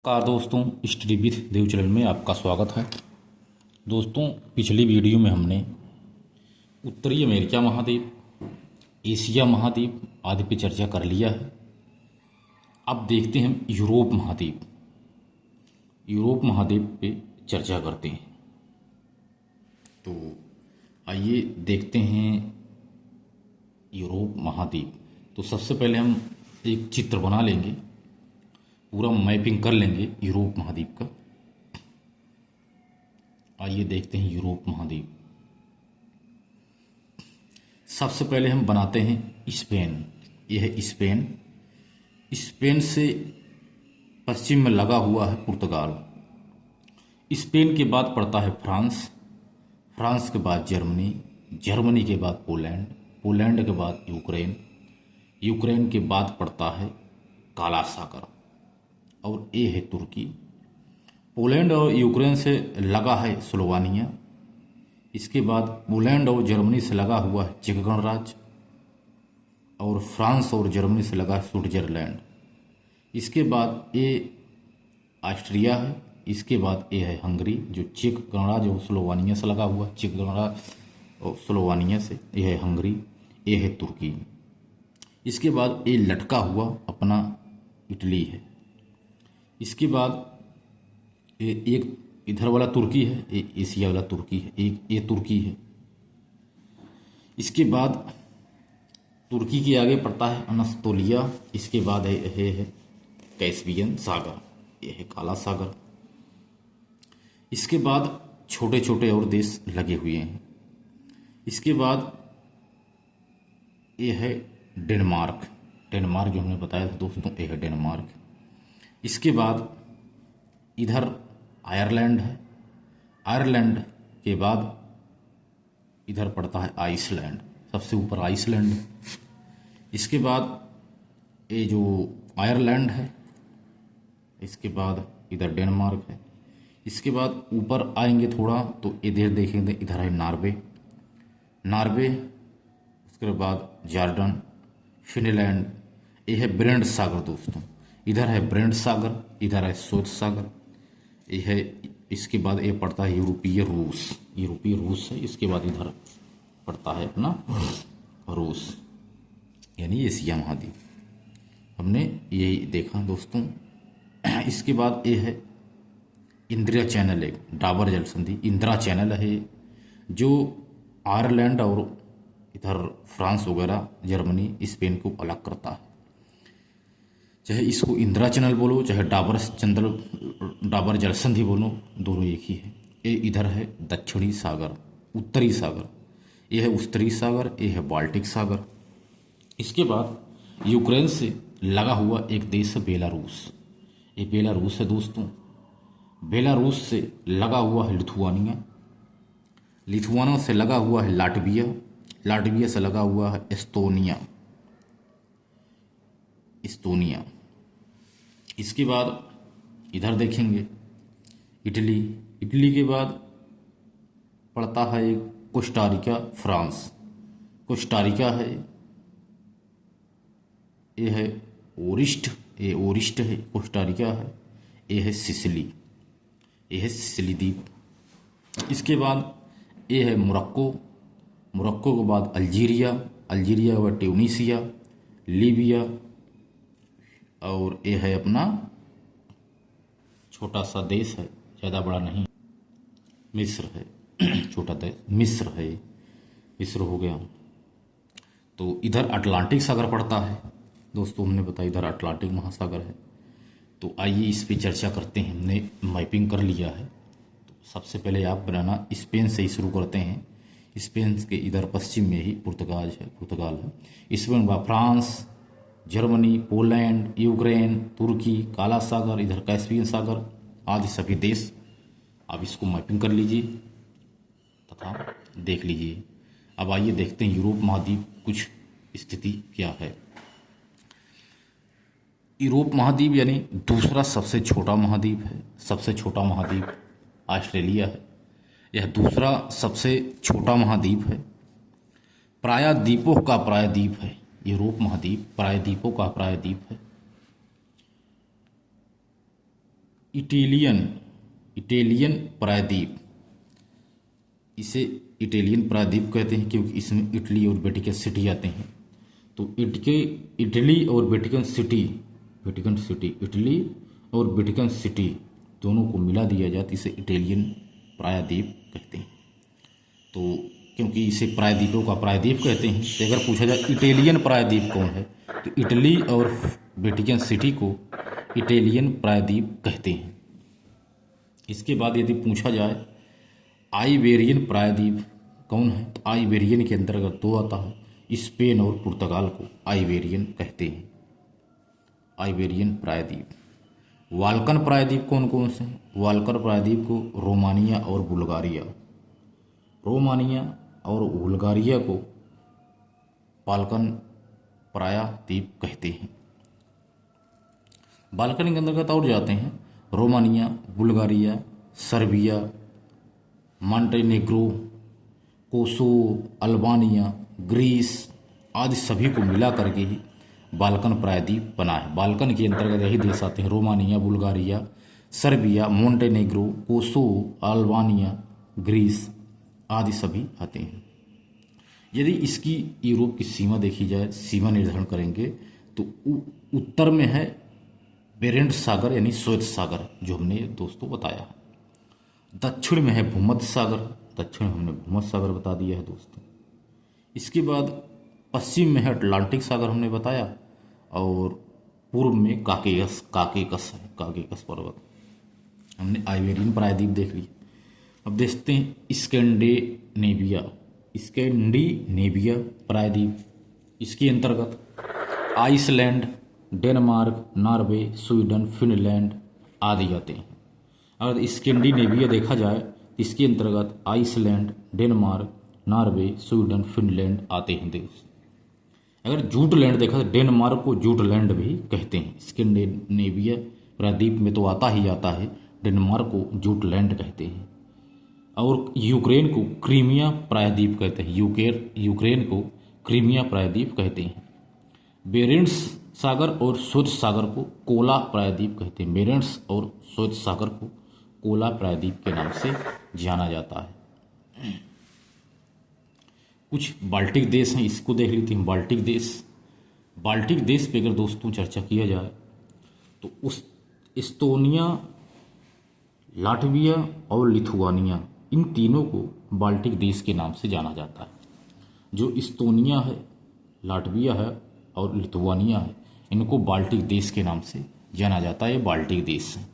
दोस्तों, study with Dev channel में आपका स्वागत है। दोस्तों, पिछली वीडियो में हमने उत्तरी अमेरिका महाद्वीप, एशिया महाद्वीप आदि पे चर्चा कर लिया है। अब देखते हैं हम यूरोप महाद्वीप। यूरोप महाद्वीप पे चर्चा करते हैं। तो आइए देखते हैं यूरोप महाद्वीप। तो सबसे पहले हम एक चित्र बना लेंगे, पूरा मैपिंग कर लेंगे यूरोप महाद्वीप का। आइए देखते हैं यूरोप महाद्वीप। सबसे पहले हम बनाते हैं स्पेन। यह है स्पेन। स्पेन से पश्चिम में लगा हुआ है पुर्तगाल। स्पेन के बाद पड़ता है फ्रांस। फ्रांस के बाद जर्मनी। जर्मनी के बाद पोलैंड। पोलैंड के बाद यूक्रेन। यूक्रेन के बाद पड़ता है काला सागर और ये है तुर्की। पोलैंड और यूक्रेन से लगा है स्लोवानिया। इसके बाद पोलैंड और जर्मनी से लगा हुआ है चेक गणराज्य और फ्रांस और जर्मनी से लगा है स्विट्जरलैंड। इसके बाद ये ऑस्ट्रिया है। इसके बाद ये है हंगरी, जो चेक गणराज्य और स्लोवानिया से लगा हुआ है। चेक गणराज्य और स्लोवानिया से ये है हंगरी। ये है तुर्की। इसके बाद ये लटका हुआ अपना इटली है। इसके बाद एक इधर वाला तुर्की है, एक एशिया वाला तुर्की है, एक ये तुर्की है। इसके बाद तुर्की के आगे पड़ता है अनस्तोलिया। इसके बाद है कैस्पियन सागर, ये है काला सागर। इसके बाद छोटे छोटे और देश लगे हुए हैं। इसके बाद ये है डेनमार्क। डेनमार्क जो हमने बताया था दोस्तों, ये है डेनमार्क। इसके बाद इधर आयरलैंड है। आयरलैंड के बाद इधर पड़ता है आइसलैंड, सबसे ऊपर आइसलैंड है। इसके बाद ये जो आयरलैंड है, इसके बाद इधर डेनमार्क है। इसके बाद ऊपर आएंगे थोड़ा तो इधर देखेंगे, इधर है नॉर्वे। नॉर्वे, उसके बाद जॉर्डन, फिनलैंड। ये है ब्रेंड सागर दोस्तों। इधर है ब्रेंड सागर, इधर है स्वेत सागर। ये है। इसके बाद ये पड़ता है यूरोपीय रूस। यूरोपीय रूस है। इसके बाद इधर पड़ता है अपना रूस, यानी एशिया महाद्वीप। हमने यही देखा दोस्तों। इसके बाद ये है इंदिरा चैनल, एक डाबर जल संधि इंदिरा चैनल है, जो आयरलैंड और इधर फ्रांस वगैरह, जर्मनी, स्पेन को अलग करता है। चाहे इसको इंदिरा चैनल बोलो, चाहे डाबर जल संधि बोलो, दोनों एक ही है। ये इधर है दक्षिणी सागर, उत्तरी सागर। ये है उत्तरी सागर, ये है बाल्टिक सागर। इसके बाद यूक्रेन से लगा हुआ एक देश है बेलारूस। ये बेलारूस है दोस्तों। बेलारूस से लगा हुआ है लिथुआनिया। लिथुआनिया से लगा हुआ है लाटविया। लाटविया से लगा हुआ है एस्तोनिया। इस्तोनिया। इसके बाद इधर देखेंगे इटली। इटली के बाद पड़ता है एक कोस्टारिका, फ्रांस। कोस्टारिका है। ये है ओरिस्ट, ये ओरिस्ट है, कोस्टारिका है। ये है सिसिली, ये है सिसिली द्वीप। इसके बाद ये है मोरक्को। मोरक्को के बाद अल्जीरिया। अल्जीरिया के बाद ट्यूनीसिया, लीबिया, और ये है अपना छोटा सा देश है, ज़्यादा बड़ा नहीं, मिस्र है। छोटा देश मिस्र है। मिस्र हो गया। तो इधर अटलांटिक सागर पड़ता है दोस्तों। हमने बताया इधर अटलांटिक महासागर है। तो आइए इस पे चर्चा करते हैं। हमने मैपिंग कर लिया है। तो सबसे पहले आप बनाना स्पेन से ही शुरू करते हैं। स्पेन के इधर पश्चिम में ही पुर्तगाल है। इसमें फ्रांस, जर्मनी, पोलैंड, यूक्रेन, तुर्की, काला सागर, इधर कैस्पियन सागर आदि सभी देश। आप इसको मैपिंग कर लीजिए तथा देख लीजिए। अब आइए देखते हैं यूरोप महाद्वीप कुछ स्थिति क्या है। यूरोप महाद्वीप यानी दूसरा सबसे छोटा महाद्वीप है। सबसे छोटा महाद्वीप ऑस्ट्रेलिया है। यह दूसरा सबसे छोटा महाद्वीप है। प्रायद्वीपों का प्रायद्वीप है। यूरोप महाद्वीप प्रायद्वीपों का प्रायद्वीप है। इटालियन प्रायद्वीप, इसे इटालियन प्रायद्वीप कहते हैं क्योंकि इसमें इटली और वेटिकन सिटी आते हैं। तो इटली और वेटिकन सिटी, इटली और वेटिकन सिटी दोनों को मिला दिया जाए तो इसे इटालियन प्रायद्वीप कहते हैं। तो क्योंकि इसे प्रायद्वीपों का प्रायद्वीप कहते हैं, तो अगर पूछा जाए इटालियन प्रायद्वीप कौन है तो इटली और वेटिकन सिटी को इटालियन प्रायद्वीप कहते हैं। इसके बाद यदि पूछा जाए आइबेरियन प्रायद्वीप कौन है, तो आइबेरियन के अंतर्गत दो आता है, स्पेन और पुर्तगाल को आइबेरियन कहते हैं, आइबेरियन प्रायद्वीप। बाल्कन प्रायद्वीप कौन कौन से हैं, बाल्कन प्रायद्वीप को रोमानिया और बुल्गारिया को बाल्कन प्रायद्वीप कहते हैं। बाल्कन के अंतर्गत और जाते हैं Romania, Bulgaria, Serbia, Montenegro, Kosovo, Albania, Greece आदि सभी को मिला करके ही बाल्कन प्रायद्वीप बना है। बाल्कन के अंतर्गत यही देश आते हैं Romania, Bulgaria, Serbia, Montenegro, Kosovo, Albania, Greece आदि सभी आते हैं। यदि इसकी यूरोप की सीमा देखी जाए, सीमा निर्धारण करेंगे तो उत्तर में है बेरेंट सागर यानी श्वेत सागर जो हमने दोस्तों बताया। दक्षिण में है भूमध्य सागर, दक्षिण हमने भूमध्य सागर बता दिया है दोस्तों। इसके बाद पश्चिम में है अटलांटिक सागर हमने बताया, और पूर्व में काकेकस है, काकेकस पर्वत। हमने आइबेरियन प्रायद्वीप देख लिया। अब देखते हैं स्कैंडिनेविया प्रायद्वीप। इसके अंतर्गत Iceland, Denmark, Norway, Sweden, Finland आदि आते हैं। अगर स्कैंडिनेविया देखा जाए तो इसके अंतर्गत Iceland, Denmark, Norway, Sweden, Finland आते हैं देश। अगर जूटलैंड देखा तो डेनमार्क को जूटलैंड भी कहते हैं। स्कैंडिनेविया प्रायद्वीप में तो आता ही आता है, डेनमार्क को जूटलैंड कहते हैं। और यूक्रेन को क्रीमिया प्रायद्वीप कहते हैं, यूक्रेन को क्रीमिया प्रायद्वीप कहते हैं। बेरेंट्स सागर और श्वेत सागर को कोला प्रायद्वीप कहते हैं। बेरेंट्स और श्वेत सागर को कोला प्रायद्वीप के नाम से जाना जाता है। कुछ बाल्टिक देश हैं, इसको देख लेते हैं। बाल्टिक देश पे अगर दोस्तों चर्चा किया जाए तो उस एस्तोनिया, लाटविया और लिथुआनिया, इन तीनों को बाल्टिक देश के नाम से जाना जाता है। जो एस्तोनिया है, लाटविया है और लिथुआनिया है, इनको बाल्टिक देश के नाम से जाना जाता है, ये बाल्टिक देश हैं।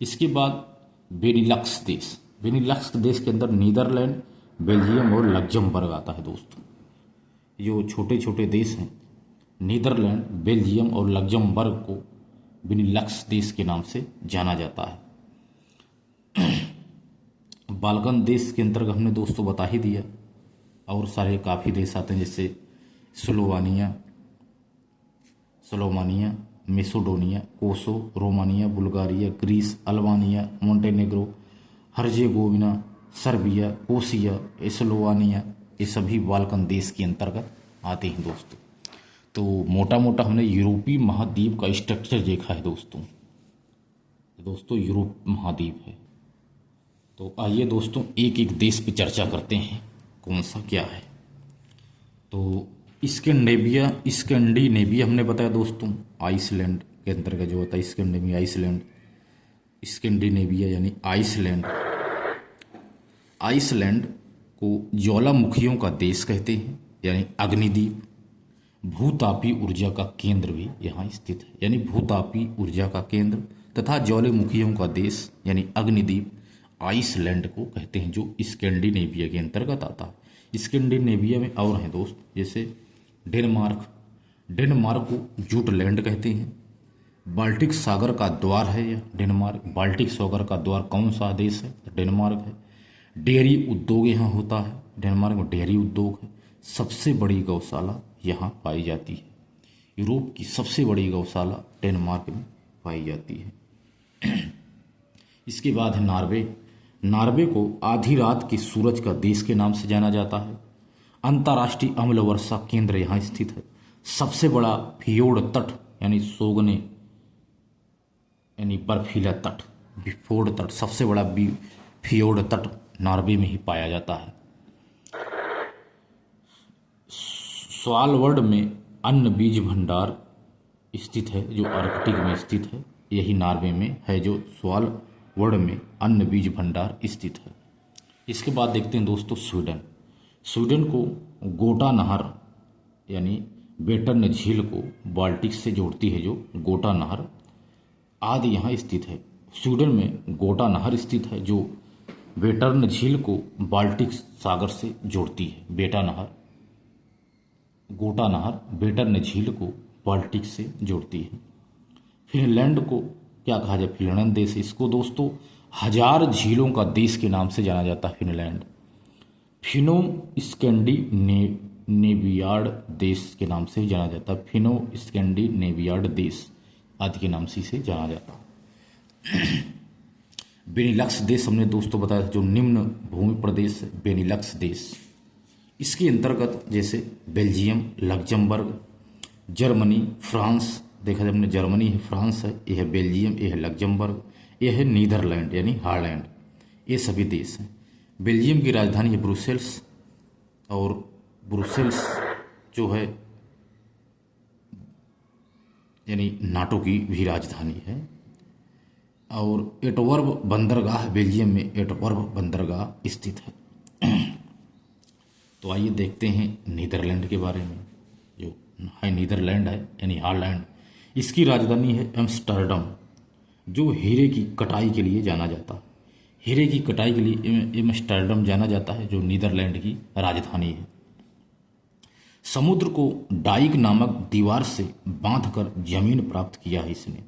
इसके बाद बेनिलक्स देश के अंदर नीदरलैंड, बेल्जियम और लग्जमबर्ग आता है दोस्तों। जो छोटे छोटे देश हैं नीदरलैंड, बेल्जियम और लग्जमबर्ग को बेनिलक्स देश के नाम से जाना जाता है। बाल्कन देश के अंतर्गत हमने दोस्तों बता ही दिया, और सारे काफ़ी देश आते हैं जैसे Slovenia, Macedonia, Kosovo, Romania, Bulgaria, Greece, Albania, Montenegro, Herzegovina, Serbia, कोसिया, स्लोवानिया, ये सभी बाल्कन देश के अंतर्गत आते हैं दोस्तों। तो मोटा मोटा हमने यूरोपीय महाद्वीप का स्ट्रक्चर देखा है दोस्तों। यूरोप महाद्वीप है। तो आइए दोस्तों एक एक देश पे चर्चा करते हैं कौन सा क्या है। तो स्कैंडिनेविया हमने बताया दोस्तों, आइसलैंड के अंतर्गत जो होता है स्कैंडिनेविया यानी आइसलैंड को ज्वालामुखियों का देश कहते हैं यानी अग्निद्वीप। भूतापी ऊर्जा का केंद्र भी यहाँ स्थित है, यानी भूतापी ऊर्जा का केंद्र तथा ज्वालामुखियों का देश यानी अग्निद्वीप आइसलैंड को कहते हैं, जो स्कैंडिनेविया के अंतर्गत आता है। स्कैंडिनेविया में और हैं दोस्त, जैसे डेनमार्क को जूटलैंड कहते हैं। बाल्टिक सागर का द्वार है यह डेनमार्क। बाल्टिक सागर का द्वार कौन सा देश है? डेनमार्क है। डेयरी उद्योग यहाँ होता है, डेनमार्क में डेयरी उद्योग है। सबसे बड़ी गौशाला यहाँ पाई जाती है। यूरोप की सबसे बड़ी गौशाला डेनमार्क में पाई जाती है। इसके बाद है नॉर्वे को आधी रात के सूरज का देश के नाम से जाना जाता है। अंतर्राष्ट्रीय अम्ल वर्षा केंद्र यहाँ स्थित है। सबसे बड़ा फियोर्ड तट यानी सोगने यानी बर्फीला तट बिफोर्ड तट, सबसे बड़ा फियोर्ड तट नॉर्वे में ही पाया जाता है। स्वालबर्ड में अन्न बीज भंडार स्थित है, जो आर्कटिक में स्थित है। यही नॉर्वे में है, जो स्वालबर्ड में अन्न बीज भंडार स्थित है। इसके बाद देखते हैं दोस्तों स्वीडन। स्वीडन को गोटा नहर यानी वेटर्न झील को बाल्टिक से जोड़ती है, जो गोटा नहर आदि यहाँ स्थित है। स्वीडन में गोटा नहर स्थित है, जो वेटर्न झील को बाल्टिक सागर से जोड़ती है। गोटा नहर वेटर्न झील को बाल्टिक से जोड़ती है। फिनलैंड को क्या कहा जाए? फिनलैंड देश। इसको दोस्तों 1000 झीलों का देश के नाम से जाना जाता है फिनलैंड। फिनो स्कैंडिनेवियाड देश के नाम से जाना जाता है। फिनो स्कैंडिनेवियाड देश आदि के नाम से इसे जाना जाता है। बेनिलक्स देश हमने दोस्तों बताया था, जो निम्न भूमि प्रदेश है, बेनिलक्स देश। इसके अंतर्गत जैसे बेल्जियम, लग्जमबर्ग, जर्मनी, फ्रांस, देखा जाए हमने जर्मनी है, फ्रांस है, यह है बेल्जियम, यह है लग्जमबर्ग, यह है नीदरलैंड यानी हॉलैंड, ये सभी देश हैं। बेल्जियम की राजधानी है ब्रुसेल्स, और ब्रुसेल्स जो है यानी नाटो की भी राजधानी है। और एटवर्ब बंदरगाह बेल्जियम में एटवर्ब बंदरगाह स्थित है। तो आइए देखते हैं नीदरलैंड के बारे में, जो है नीदरलैंड है यानी हॉलैंड। इसकी राजधानी है एम्स्टर्डम, जो हीरे की कटाई के लिए जाना जाता है। हीरे की कटाई के लिए एम्स्टर्डम जाना जाता है, जो नीदरलैंड की राजधानी है। समुद्र को डाइक नामक दीवार से बांधकर जमीन प्राप्त किया है इसने।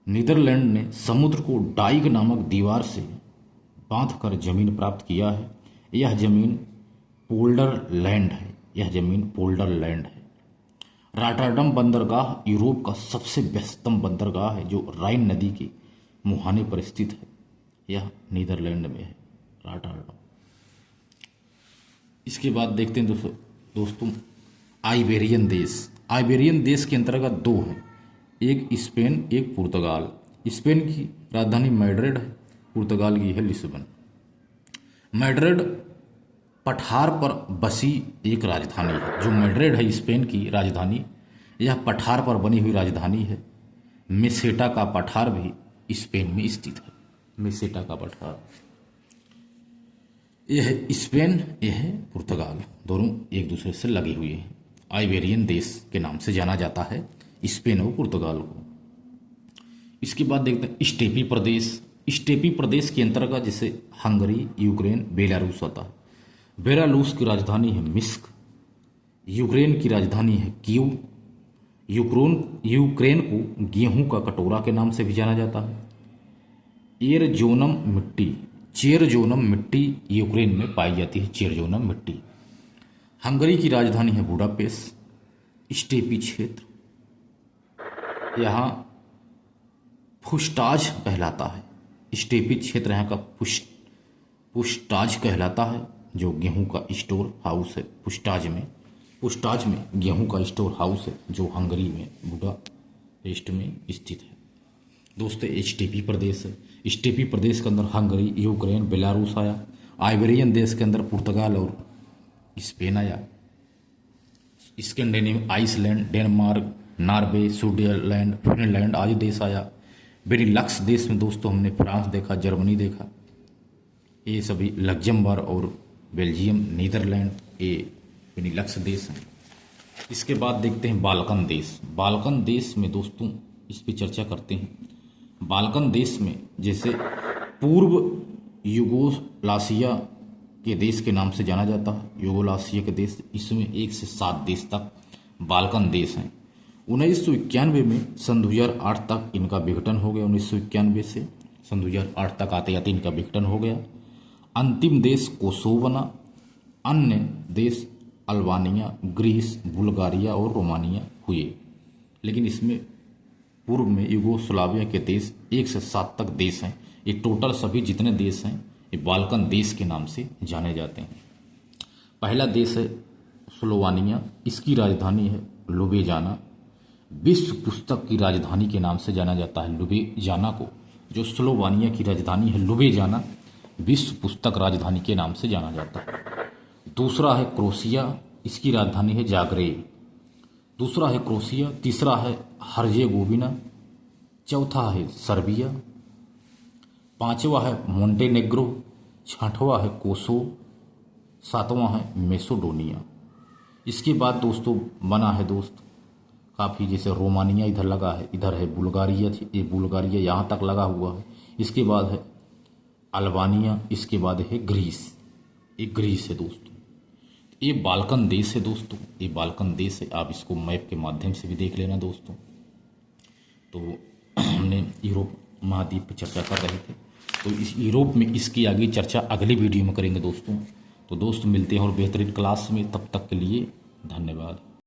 नीदरलैंड ने समुद्र को डाइक नामक दीवार से बांधकर जमीन प्राप्त किया है। यह जमीन पोल्डर लैंड है, यह जमीन पोल्डर लैंड है। रॉटरडम बंदरगाह यूरोप का सबसे व्यस्तम बंदरगाह है, जो राइन नदी के मुहाने पर स्थित है। यह नीदरलैंड में है, रॉटरडम। इसके बाद देखते हैं दोस्तों आइबेरियन देश। आइबेरियन देश के अंतर्गत दो हैं, एक स्पेन, एक पुर्तगाल। स्पेन की राजधानी मैड्रिड है, पुर्तगाल की है लिस्बन। मैड्रिड पठार पर बसी एक राजधानी है। जो मैड्रिड है स्पेन की राजधानी, यह पठार पर बनी हुई राजधानी है। मेसेटा का पठार भी स्पेन में स्थित है। मेसेटा का पठार, यह है स्पेन, यह है पुर्तगाल, दोनों एक दूसरे से लगे हुए हैं। आइबेरियन देश के नाम से जाना जाता है स्पेन और पुर्तगाल को। इसके बाद देखते हैं स्टेपी प्रदेश। स्टेपी प्रदेश के अंतर्गत जैसे हंगरी, यूक्रेन, बेलारूस आता है। बेलारूस की राजधानी है मिस्क। यूक्रेन की राजधानी है कीव। यूक्रेन को गेहूं का कटोरा के नाम से भी जाना जाता है। चेरजोनम मिट्टी यूक्रेन में पाई जाती है, चेरजोनम मिट्टी। हंगरी की राजधानी है बुडापेस्ट। स्टेपी क्षेत्र, यहाँ फुस्टाज कहलाता है। स्टेपी क्षेत्र यहाँ का फुस्टाज कहलाता है, जो गेहूं का स्टोर हाउस है। पुस्टाज में गेहूं का स्टोर हाउस है, जो हंगरी में बुडापेस्ट में स्थित है। दोस्तों स्टेपी प्रदेश है। स्टेपी प्रदेश के अंदर हंगरी, यूक्रेन, बेलारूस आया। आइबेरियन देश के अंदर पुर्तगाल और स्पेन आया। Scandinavia, Iceland, Denmark, Norway, Switzerland, Finland आदि देश आया। बेनिलक्स देश में दोस्तों हमने फ्रांस देखा, जर्मनी देखा। ये सभी लग्जमबर्ग और बेल्जियम, नीदरलैंड, ये बेनिलक्स देश हैं। इसके बाद देखते हैं बाल्कन देश। बाल्कन देश में दोस्तों इस पर चर्चा करते हैं। बाल्कन देश में जैसे पूर्व यूगोस्लाविया के देश के नाम से जाना जाता है, यूगोस्लाविया के देश। इसमें 1 से 7 देश तक बाल्कन देश हैं। 1991 में सन 2008 तक इनका विघटन हो गया। 1991 से सन 2008 तक आते आते इनका विघटन हो गया। अंतिम देश कोसोवो बना। अन्य देश अल्बानिया, ग्रीस, बुल्गारिया और रोमानिया हुए। लेकिन इसमें पूर्व में यूगोस्लाविया के देश 1 से 7 तक देश हैं। ये टोटल सभी जितने देश हैं ये बाल्कन देश के नाम से जाने जाते हैं। पहला देश है स्लोवानिया। इसकी राजधानी है लुबेजाना। विश्व पुस्तक की राजधानी के नाम से जाना जाता है लुबेजाना को। जो स्लोवानिया की राजधानी है लुबेजाना, विश्व पुस्तक राजधानी के नाम से जाना जाता है। दूसरा है क्रोशिया, इसकी राजधानी है जाग्रेब। दूसरा है क्रोशिया। तीसरा है हर्जेगोविना। चौथा है सर्बिया। पांचवा है मोंटेनेग्रो। छठवां है कोसोवो। सातवां है मैसेडोनिया। इसके बाद दोस्तों बना है दोस्त काफ़ी, जैसे रोमानिया इधर लगा है, इधर है बुल्गारिया, ये बुल्गारिया यहाँ तक लगा हुआ है। इसके बाद है अल्बानिया, इसके बाद है ग्रीस, ये ग्रीस है दोस्तों। ये बाल्कन देश है दोस्तों, ये बाल्कन देश है। आप इसको मैप के माध्यम से भी देख लेना दोस्तों। तो हमने यूरोप महाद्वीप पर चर्चा कर रहे थे, तो इस यूरोप में इसकी आगे चर्चा अगली वीडियो में करेंगे दोस्तों। तो दोस्त मिलते हैं और बेहतरीन क्लास में, तब तक के लिए धन्यवाद।